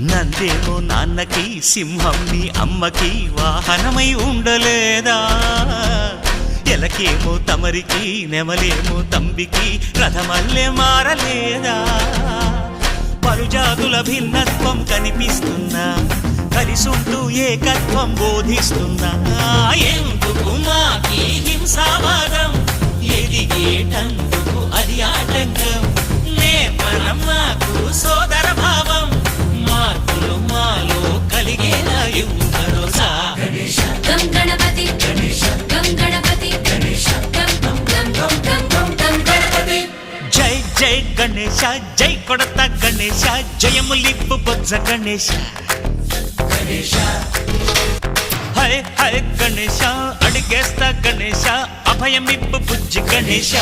నందేమో నాన్నకి సింహం నీ అమ్మకి వాహనమై ఉండలేదా ఎలకేమో తమరికి నెమలేమో తంబికి రథమల్లే మారలేదా పలుజాతుల భిన్నత్వం కనిపిస్తున్నా కలిసుంటూ ఏకత్వం బోధిస్తున్నా ఎందుకు మాకి హింసావాదం ఎదిగేటందుకు అది ఆటంకం నేర్పరం మాకు సోదర భావం మార్పులు మాలో కలిగేలా భరోసా గం గణపతి గం గణపతి గం గం గం గం గం గం గణపతి జై జై గణేశ జై కొడత గణేశ జయములిప్పు బొజ్జ గణేశ హై హై గణేశ అడిగేస్తా గణేశ అభయమిప్పు బుజ్జి గణేశ